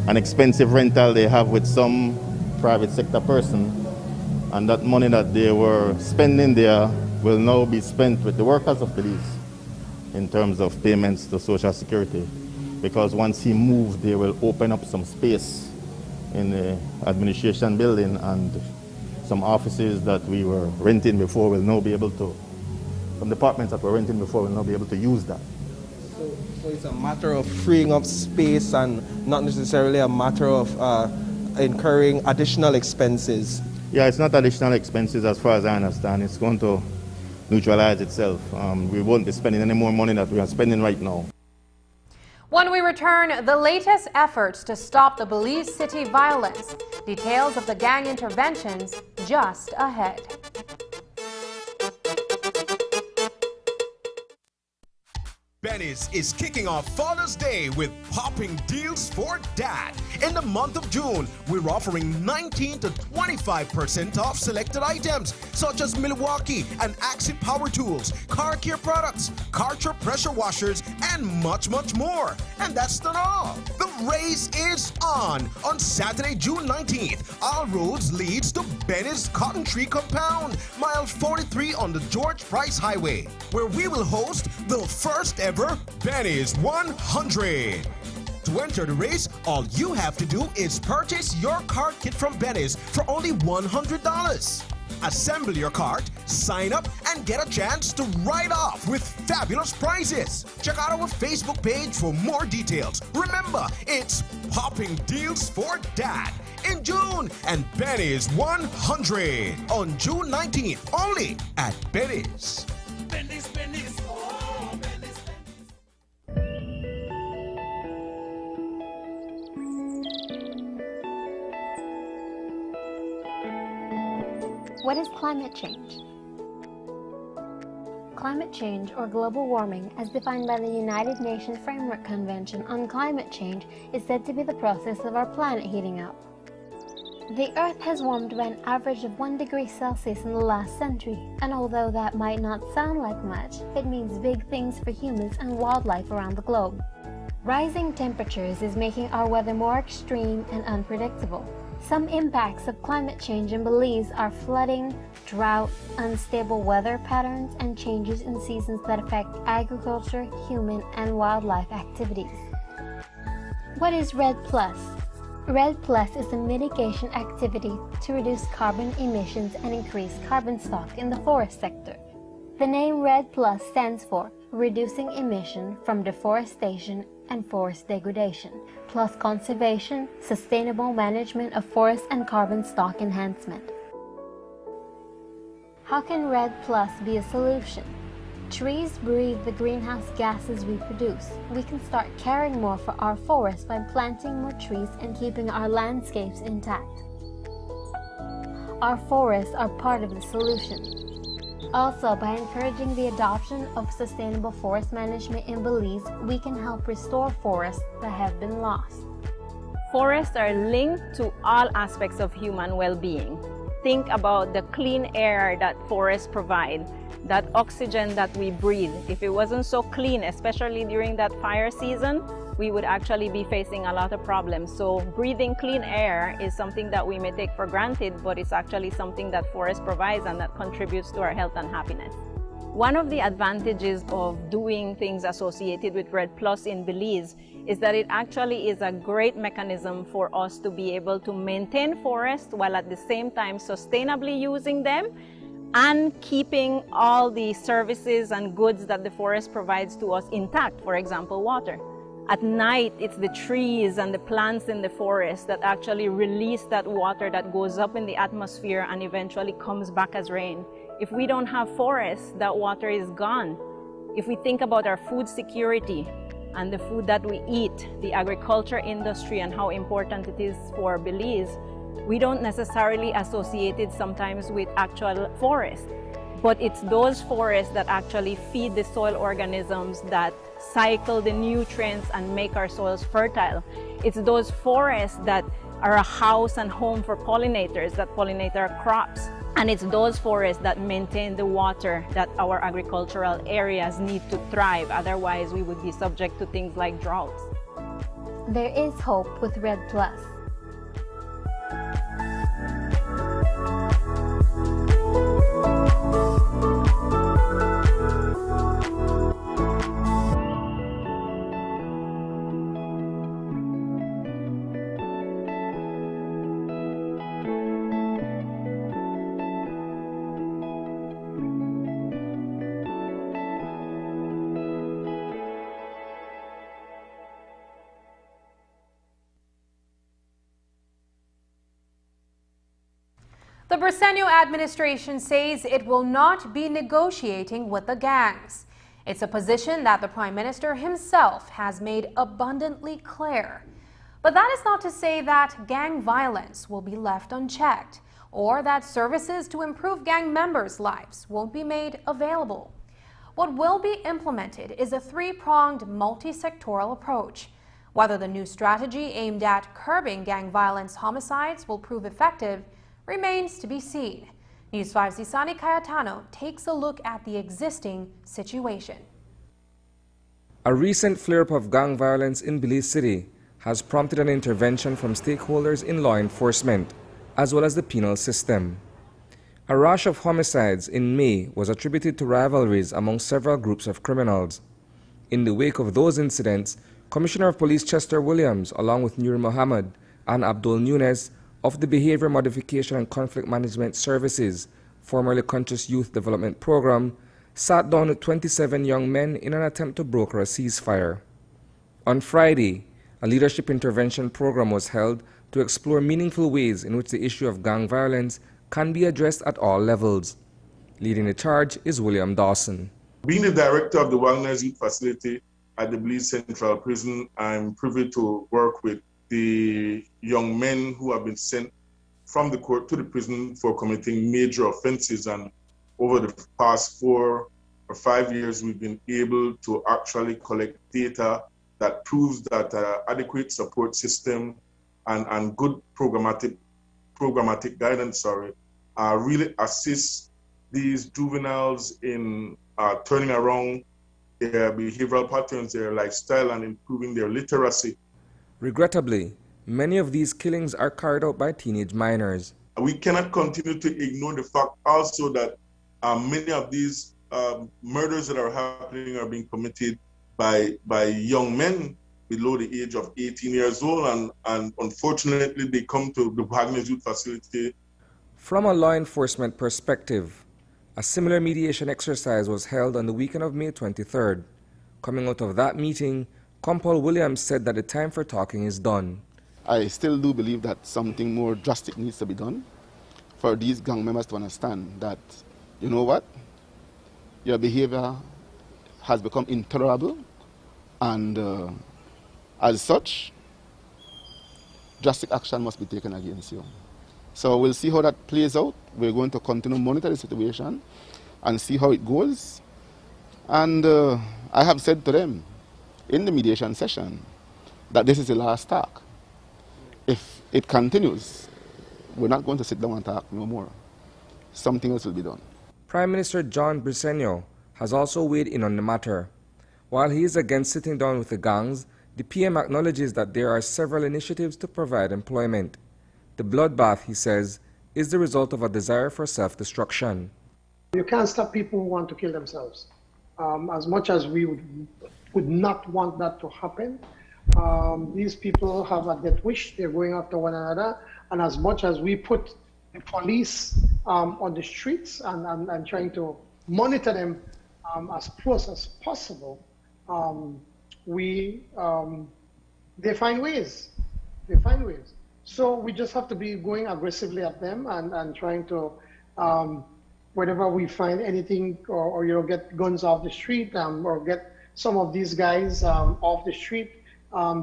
an expensive rental they have with some private sector person, and that money that they were spending there will now be spent with the workers of Belize in terms of payments to Social Security. Because once he moved, they will open up some space in the administration building, and some offices that we were renting before will now be able to, some departments that were renting before will now be able to use that. So it's a matter of freeing up space and not necessarily a matter of incurring additional expenses. Yeah, it's not additional expenses as far as I understand. It's going to neutralize itself. We won't be spending any more money that we are spending right now. When we return, the latest efforts to stop the Belize City violence. Details of the gang interventions just ahead. Benny's is kicking off Father's Day with popping deals for dad. In the month of June, we're offering 19 to 25% off selected items such as Milwaukee and Axie power tools, car care products, Karcher pressure washers, and much, much more. And that's not all. The race is on Saturday, June 19th. All roads leads to Benny's Cotton Tree Compound, mile 43 on the George Price Highway, where we will host the first ever Benny's 100. To enter the race, all you have to do is purchase your cart kit from Benny's for only $100. Assemble your cart, sign up, and get a chance to ride off with fabulous prizes. Check out our Facebook page for more details. Remember, it's popping deals for dad in June and Benny's 100 on June 19th, only at Benny's. Benny's, Benny's, oh, Benny's, What is climate change? Climate change, or global warming, as defined by the United Nations Framework Convention on Climate Change, is said to be the process of our planet heating up. The Earth has warmed by an average of 1 degree Celsius in the last century, and although that might not sound like much, it means big things for humans and wildlife around the globe. Rising temperatures is making our weather more extreme and unpredictable. Some impacts of climate change in Belize are flooding, drought, unstable weather patterns, and changes in seasons that affect agriculture, human, and wildlife activities. What is REDD+? REDD+ is a mitigation activity to reduce carbon emissions and increase carbon stock in the forest sector. The name REDD+ stands for Reducing Emission from Deforestation and Forest Degradation, plus Conservation, Sustainable Management of Forest and Carbon Stock Enhancement. How can REDD+ be a solution? Trees breathe the greenhouse gases we produce. We can start caring more for our forests by planting more trees and keeping our landscapes intact. Our forests are part of the solution. Also, by encouraging the adoption of sustainable forest management in Belize, we can help restore forests that have been lost. Forests are linked to all aspects of human well-being. Think about the clean air that forests provide, that oxygen that we breathe. If it wasn't so clean, especially during that fire season, we would actually be facing a lot of problems. So breathing clean air is something that we may take for granted, but it's actually something that forest provides and that contributes to our health and happiness. One of the advantages of doing things associated with REDD+ in Belize is that it actually is a great mechanism for us to be able to maintain forests while at the same time sustainably using them and keeping all the services and goods that the forest provides to us intact, for example, water. At night, it's the trees and the plants in the forest that actually release that water that goes up in the atmosphere and eventually comes back as rain. If we don't have forests, that water is gone. If we think about our food security and the food that we eat, the agriculture industry and how important it is for Belize, we don't necessarily associate it sometimes with actual forests. But it's those forests that actually feed the soil organisms that cycle the nutrients and make our soils fertile. It's those forests that are a house and home for pollinators that pollinate our crops. And it's those forests that maintain the water that our agricultural areas need to thrive. Otherwise, we would be subject to things like droughts. There is hope with REDD+. The Briceño administration says it will not be negotiating with the gangs. It's a position that the Prime Minister himself has made abundantly clear. But that is not to say that gang violence will be left unchecked or that services to improve gang members' lives won't be made available. What will be implemented is a three-pronged multi-sectoral approach. Whether the new strategy aimed at curbing gang violence homicides will prove effective remains to be seen. News 5's Isani Cayetano takes a look at the existing situation. A recent flare-up of gang violence in Belize City has prompted an intervention from stakeholders in law enforcement, as well as the penal system. A rash of homicides in May was attributed to rivalries among several groups of criminals. In the wake of those incidents, Commissioner of Police Chester Williams, along with Nur Mohammed and Abdul Nunes, of the Behavior Modification and Conflict Management Services, formerly Conscious Youth Development Program, sat down with 27 young men in an attempt to broker a ceasefire. On Friday, a leadership intervention program was held to explore meaningful ways in which the issue of gang violence can be addressed at all levels. Leading the charge is William Dawson. Being the director of the Wellness Youth Facility at the Belize Central Prison, I'm privileged to work with the young men who have been sent from the court to the prison for committing major offenses. And over the past 4 or 5 years, we've been able to actually collect data that proves that adequate support system and good programmatic guidance, really assist these juveniles in turning around their behavioral patterns, their lifestyle, and improving their literacy. Regrettably, many of these killings are carried out by teenage minors. We cannot continue to ignore the fact also that many of these murders that are happening are being committed by young men below the age of 18 years old, and unfortunately they come to the Wellness Youth Facility. From a law enforcement perspective, a similar mediation exercise was held on the weekend of May 23rd. Coming out of that meeting, Compol Williams said that the time for talking is done. I still do believe that something more drastic needs to be done for these gang members to understand that, you know what, your behavior has become intolerable, and as such, drastic action must be taken against you. So we'll see how that plays out. We're going to continue to monitor the situation and see how it goes. And I have said to them in the mediation session that this is the last talk. if it continues, we're not going to sit down and talk no more. Something else will be done. Prime Minister John Briceño has also weighed in on the matter. While he is against sitting down with the gangs, the PM acknowledges that there are several initiatives to provide employment. The bloodbath, he says, is the result of a desire for self-destruction. You can't stop people who want to kill themselves. As much as we would not want that to happen, these people have a death wish. They're going after one another. And as much as we put the police on the streets and trying to monitor them as close as possible, they find ways. They find ways. So we just have to be going aggressively at them and trying to, whenever we find anything or get guns off the street or get some of these guys off the street,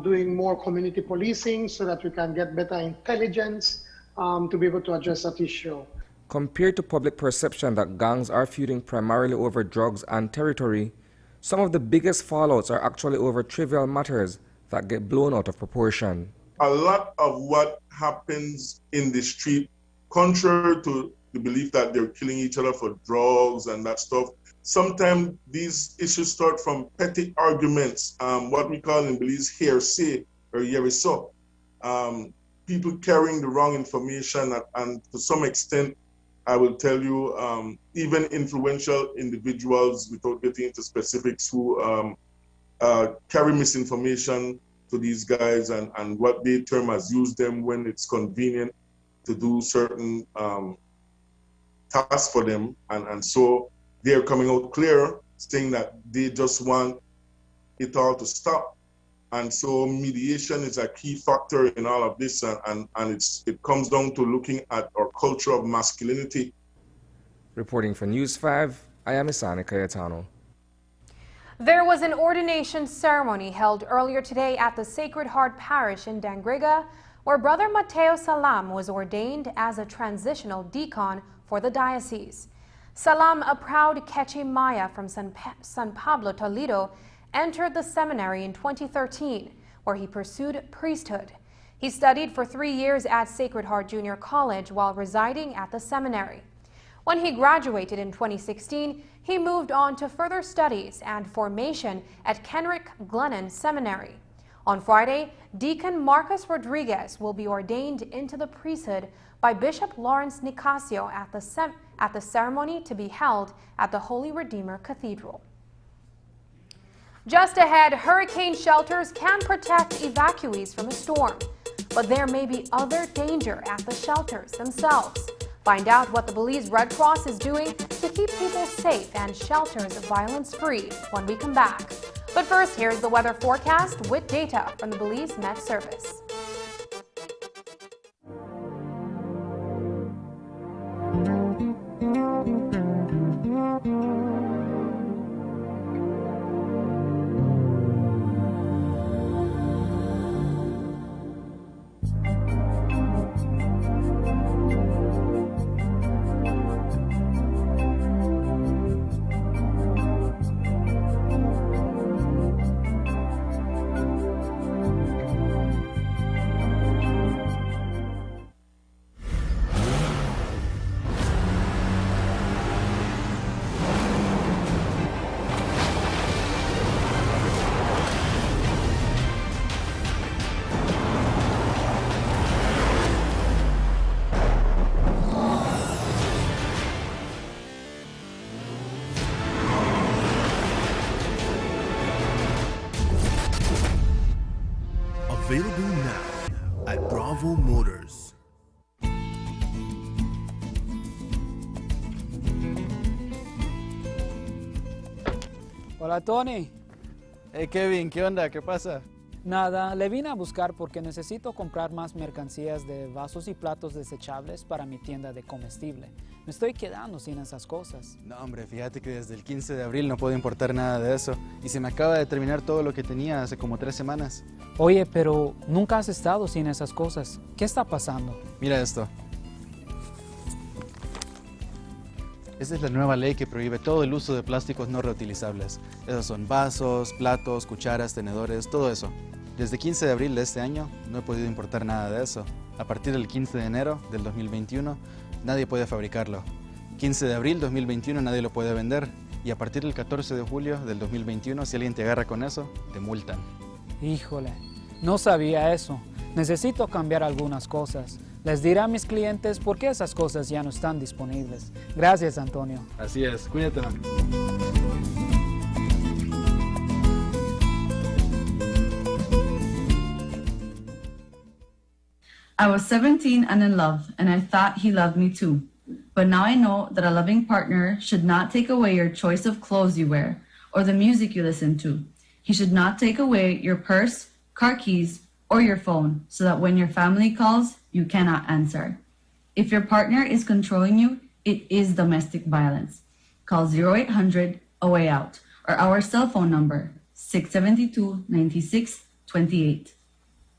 doing more community policing so that we can get better intelligence to be able to address that issue. Compared to public perception that gangs are feuding primarily over drugs and territory, some of the biggest fallouts are actually over trivial matters that get blown out of proportion. A lot of what happens in the street, contrary to the belief that they're killing each other for drugs and that stuff, sometimes these issues start from petty arguments, what we call in Belize hearsay or yeriso. People carrying the wrong information, and to some extent, I will tell you, even influential individuals, without getting into specifics, who carry misinformation to these guys and what they term as use them when it's convenient to do certain tasks for them. And so they're coming out clear, saying that they just want it all to stop. And so mediation is a key factor in all of this, and it comes down to looking at our culture of masculinity. Reporting for News 5, I am Isani Cayetano. There was an ordination ceremony held earlier today at the Sacred Heart Parish in Dangriga, where Brother Mateo Salam was ordained as a transitional deacon for the diocese. Salam, a proud Quechua Maya from San Pablo, Toledo, entered the seminary in 2013, where he pursued priesthood. He studied for 3 years at Sacred Heart Junior College while residing at the seminary. When he graduated in 2016, he moved on to further studies and formation at Kenrick Glennon Seminary. On Friday, Deacon Marcus Rodriguez will be ordained into the priesthood by Bishop Lawrence Nicasio at the ceremony to be held at the Holy Redeemer Cathedral. Just ahead, hurricane shelters can protect evacuees from a storm, but there may be other danger at the shelters themselves. Find out what the Belize Red Cross is doing to keep people safe and shelters violence-free when we come back. But first, here's the weather forecast with data from the Belize Met Service. Available now at Bravo Motors. Hola, Tony. Hey, Kevin, ¿qué onda? ¿Qué pasa? Nada, le vine a buscar porque necesito comprar más mercancías de vasos y platos desechables para mi tienda de comestible. Me estoy quedando sin esas cosas. No, hombre, fíjate que desde el 15 de abril no puedo importar nada de eso. Y se me acaba de terminar todo lo que tenía hace como 3 semanas. Oye, pero nunca has estado sin esas cosas. ¿Qué está pasando? Mira esto. Esta es la nueva ley que prohíbe todo el uso de plásticos no reutilizables. Esos son vasos, platos, cucharas, tenedores, todo eso. Desde 15 de abril de este año no he podido importar nada de eso. A partir del 15 de enero del 2021 nadie puede fabricarlo. 15 de abril 2021 nadie lo puede vender. Y a partir del 14 de julio del 2021, si alguien te agarra con eso, te multan. Híjole, no sabía eso. Necesito cambiar algunas cosas. Les diré a mis clientes por qué esas cosas ya no están disponibles. Gracias, Antonio. Así es, cuídate. I was 17 and in love, and I thought he loved me too. But now I know that a loving partner should not take away your choice of clothes you wear or the music you listen to. He should not take away your purse, car keys, or your phone so that when your family calls, you cannot answer. If your partner is controlling you, it is domestic violence. Call 0800 A Way Out or our cell phone number 672-9628.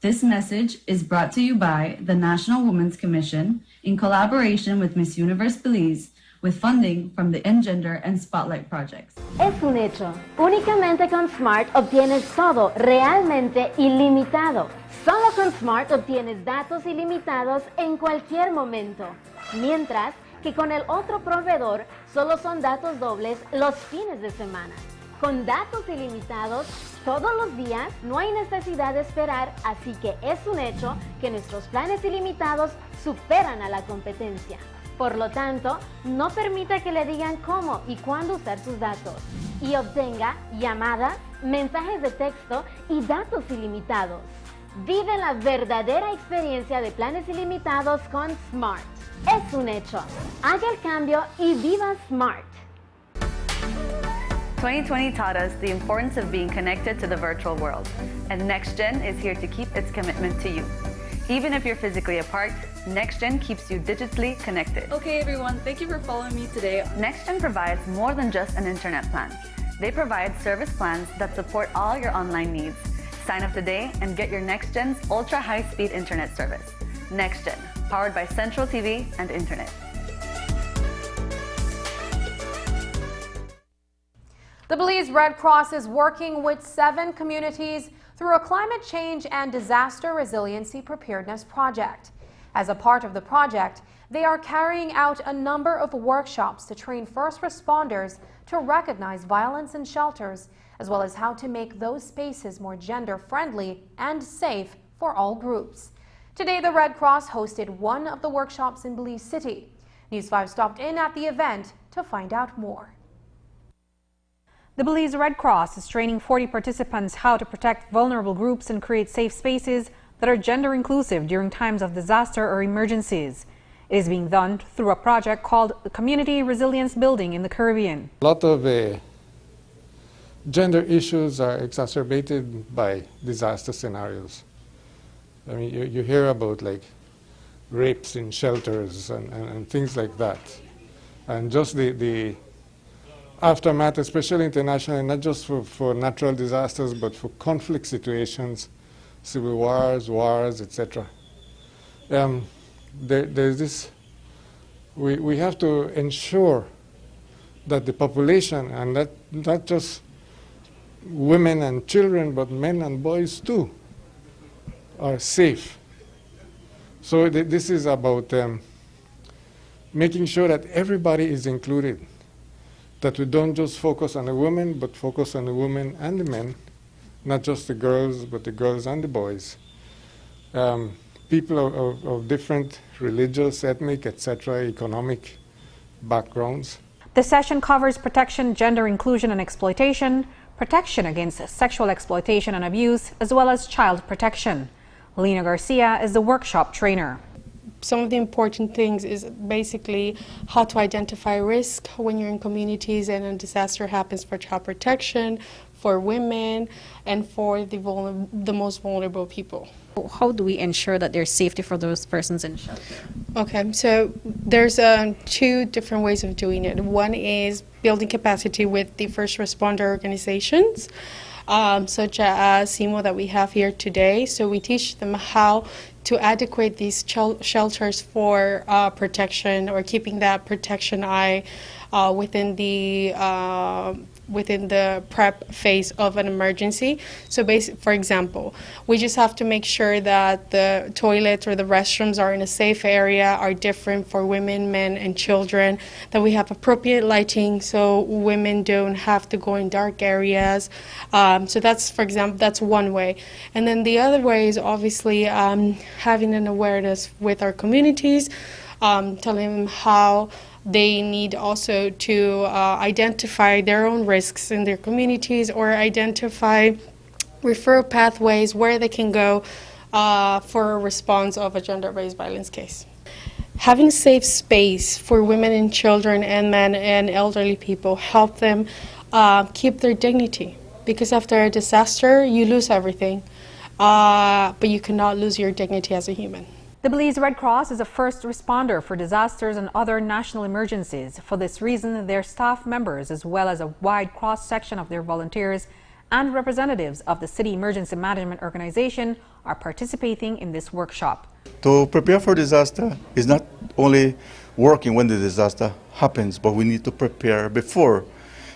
This message is brought to you by the National Women's Commission in collaboration with Miss Universe Belize, with funding from the Engender and Spotlight projects. Es un hecho. Únicamente con Smart obtienes todo realmente ilimitado. Solo con Smart obtienes datos ilimitados en cualquier momento. Mientras que con el otro proveedor solo son datos dobles los fines de semana. Con datos ilimitados todos los días no hay necesidad de esperar, así que es un hecho que nuestros planes ilimitados superan a la competencia. Por lo tanto, no permita que le digan cómo y cuándo usar sus datos y obtenga llamadas, mensajes de texto y datos ilimitados. Vive la verdadera experiencia de planes ilimitados con Smart. Es un hecho. Haga el cambio y viva Smart. 2020 taught us the importance of being connected to the virtual world, and NextGen is here to keep its commitment to you. Even if you're physically apart, NextGen keeps you digitally connected. Okay everyone, thank you for following me today. NextGen provides more than just an internet plan. They provide service plans that support all your online needs. Sign up today and get your NextGen's ultra high-speed internet service. NextGen, powered by Central TV and Internet. The Belize Red Cross is working with 7 communities through a climate change and disaster resiliency preparedness project. As a part of the project, they are carrying out a number of workshops to train first responders to recognize violence in shelters, as well as how to make those spaces more gender-friendly and safe for all groups. Today, the Red Cross hosted one of the workshops in Belize City. News 5 stopped in at the event to find out more. The Belize Red Cross is training 40 participants how to protect vulnerable groups and create safe spaces that are gender inclusive during times of disaster or emergencies. It is being done through a project called the Community Resilience Building in the Caribbean. A lot of gender issues are exacerbated by disaster scenarios. I mean, you hear about like rapes in shelters and things like that. And just the aftermath, especially internationally, not just for natural disasters, but for conflict situations, civil wars, etc. There's this, we have to ensure that the population, and not just women and children, but men and boys too, are safe. So this is about making sure that everybody is included, that we don't just focus on the women, but focus on the women and the men, not just the girls, but the girls and the boys. People of different religious, ethnic, etc., economic backgrounds. The session covers protection, gender inclusion and exploitation, protection against sexual exploitation and abuse, as well as child protection. Lena Garcia is the workshop trainer. Some of the important things is basically how to identify risk when you're in communities and a disaster happens, for child protection, for women, and for the most vulnerable people. How do we ensure that there's safety for those persons in shelter? Okay, so there's 2 different ways of doing it. One is building capacity with the first responder organizations, such as CIMO that we have here today. So we teach them how to adequate these shelters for protection, or keeping that protection eye within the prep phase of an emergency. So for example, we just have to make sure that the toilets or the restrooms are in a safe area, are different for women, men, and children, that we have appropriate lighting so women don't have to go in dark areas. So that's, for example, that's one way. And then the other way is obviously having an awareness with our communities, telling them how they need also to identify their own risks in their communities, or identify referral pathways where they can go for a response of a gender-based violence case. Having safe space for women and children and men and elderly people help them keep their dignity, because after a disaster you lose everything, but you cannot lose your dignity as a human. The Belize Red Cross is a first responder for disasters and other national emergencies. For this reason, their staff members, as well as a wide cross-section of their volunteers and representatives of the City Emergency Management Organization, are participating in this workshop. To prepare for disaster is not only working when the disaster happens, but we need to prepare before.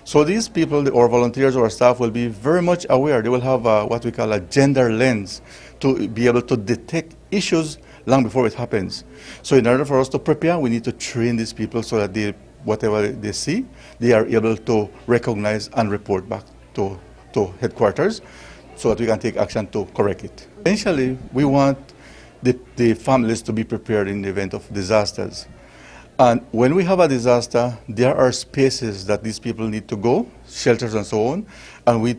So these people, or volunteers or staff, will be very much aware. They will have what we call a gender lens to be able to detect issues long before it happens. So in order for us to prepare, we need to train these people so that whatever they see, they are able to recognize and report back to headquarters so that we can take action to correct it. Essentially, we want the families to be prepared in the event of disasters. And when we have a disaster, there are spaces that these people need to go, shelters and so on, and we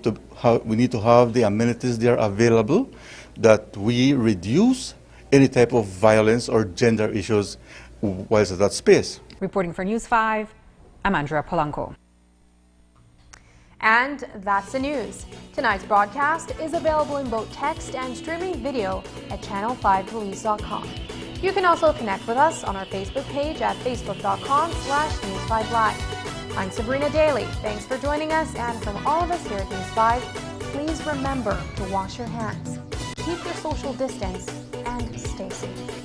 need to have the amenities there available, that we reduce any type of violence or gender issues whilst at that space. Reporting for News 5, I'm Andrea Polanco. And that's the news. Tonight's broadcast is available in both text and streaming video at channel5police.com. You can also connect with us on our Facebook page at facebook.com/News5Live. I'm Sabrina Daly. Thanks for joining us, and from all of us here at News 5, please remember to wash your hands, keep your social distance, and stay safe.